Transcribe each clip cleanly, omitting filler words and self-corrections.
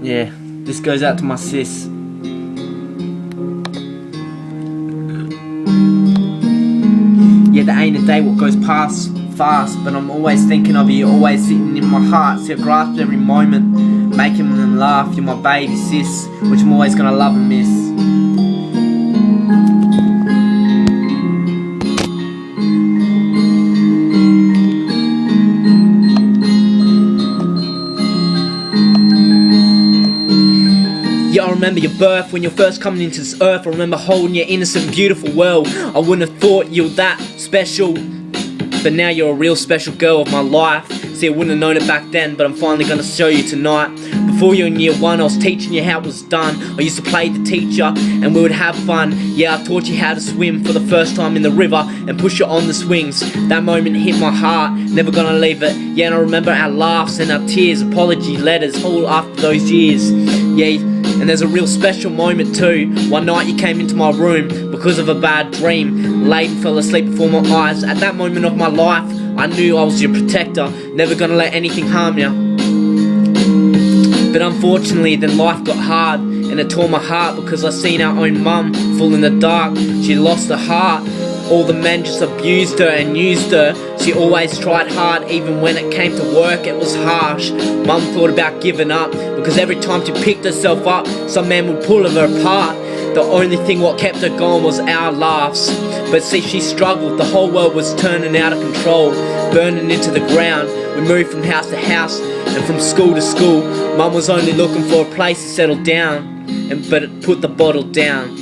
Yeah, this goes out to my sis. Yeah, there ain't a day what goes past fast, but I'm always thinking of you, always sitting in my heart. See, I grasp every moment, making them laugh. You're my baby sis, which I'm always gonna love and miss. Yeah, I remember your birth when you're first coming into this earth. I remember holding your innocent, beautiful world. I wouldn't have thought you were that special, but now you're a real special girl of my life. See, I wouldn't have known it back then, but I'm finally gonna show you tonight. Before you in year one, I was teaching you how it was done. I used to play the teacher, and we would have fun. Yeah, I taught you how to swim for the first time in the river, and push you on the swings. That moment hit my heart, never gonna leave it. Yeah, and I remember our laughs and our tears, apology letters, all after those years. Yeah, and there's a real special moment too. One night you came into my room because of a bad dream. Laid and fell asleep before my eyes. At that moment of my life, I knew I was your protector, never gonna let anything harm you. But unfortunately, then life got hard, and it tore my heart because I seen our own mum fall in the dark. She lost her heart. All the men just abused her and used her. She always tried hard, even when it came to work, it was harsh. Mum thought about giving up, because every time she picked herself up, some man would pull her apart. The only thing what kept her going was our laughs. But see, she struggled, the whole world was turning out of control, burning into the ground. We moved from house to house, and from school to school. Mum was only looking for a place to settle down, but it put the bottle down.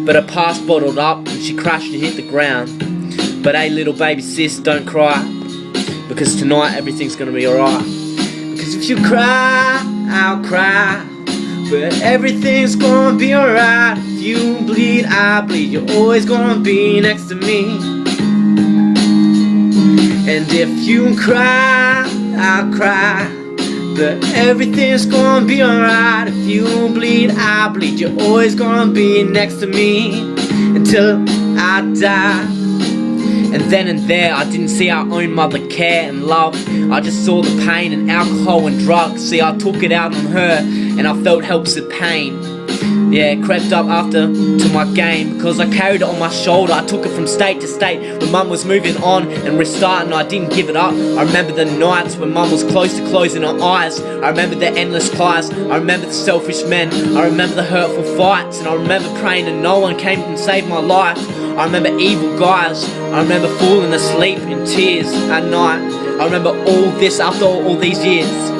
But her past bottled up, and she crashed and hit the ground. But hey, little baby sis, don't cry, because tonight everything's gonna be alright. Because if you cry, I'll cry, but everything's gonna be alright. If you bleed, I bleed, you're always gonna be next to me. And if you cry, I'll cry, but everything's gonna be alright. If you bleed, I bleed, you're always gonna be next to me until I die. And then and there, I didn't see our own mother care and love. I just saw the pain and alcohol and drugs. See, I took it out on her, and I felt helps of pain. Yeah, it crept up after to my game, because I carried it on my shoulder. I took it from state to state when mum was moving on and restarting. I didn't give it up. I remember the nights when mum was close to closing her eyes. I remember the endless cries. I remember the selfish men. I remember the hurtful fights. And I remember praying and no one came and saved my life. I remember evil guys. I remember falling asleep in tears at night. I remember all this after all these years.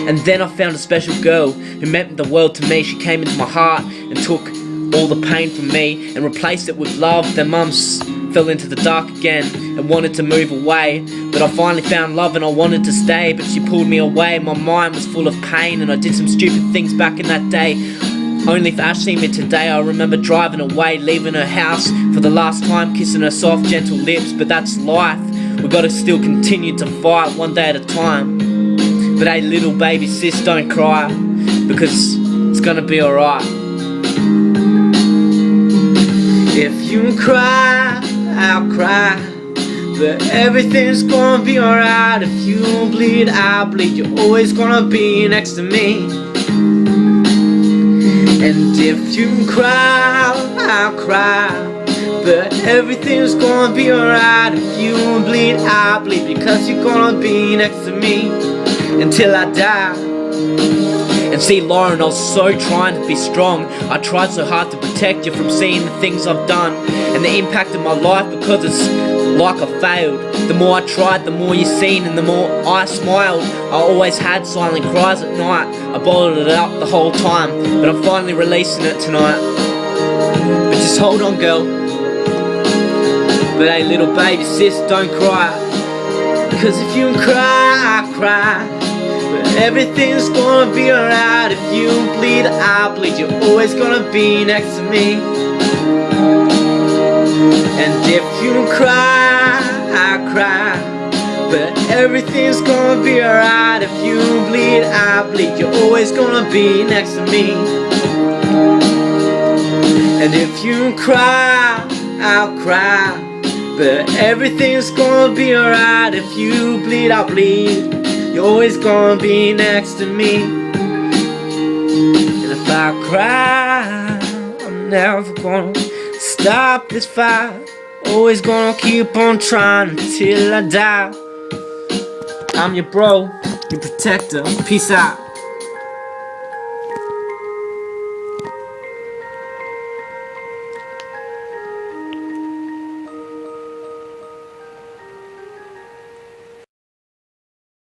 And then I found a special girl who meant the world to me. She came into my heart and took all the pain from me and replaced it with love. Then mums fell into the dark again and wanted to move away, but I finally found love and I wanted to stay, but she pulled me away. My mind was full of pain and I did some stupid things back in that day. Only for Ash seen me today. I remember driving away, leaving her house for the last time, kissing her soft, gentle lips. But that's life. We gotta still continue to fight one day at a time. But hey, little baby sis, don't cry, because it's gonna be alright. If you cry, I'll cry, but everything's gonna be alright. If you bleed, I'll bleed, you're always gonna be next to me. And if you cry, I'll cry, but everything's gonna be alright. If you bleed, I'll bleed, because you're gonna be next to me until I die. And see, Lauren, I was so trying to be strong. I tried so hard to protect you from seeing the things I've done and the impact of my life, because it's like I failed. The more I tried, the more you seen, and the more I smiled. I always had silent cries at night. I bottled it up the whole time, but I'm finally releasing it tonight. But just hold on, girl. But hey, little baby sis, don't cry, because if you cry, I cry, but everything's gonna be alright. If you bleed, I bleed, you're always gonna be next to me. And if you cry, I cry, but everything's gonna be alright. If you bleed, I bleed, you're always gonna be next to me. And if you cry, I'll cry, But everything's gonna be alright. If you bleed, I'll bleed. You're always gonna be next to me. And if I cry, I'm never gonna stop this fight. Always gonna keep on trying until I die. I'm your bro, your protector. Peace out.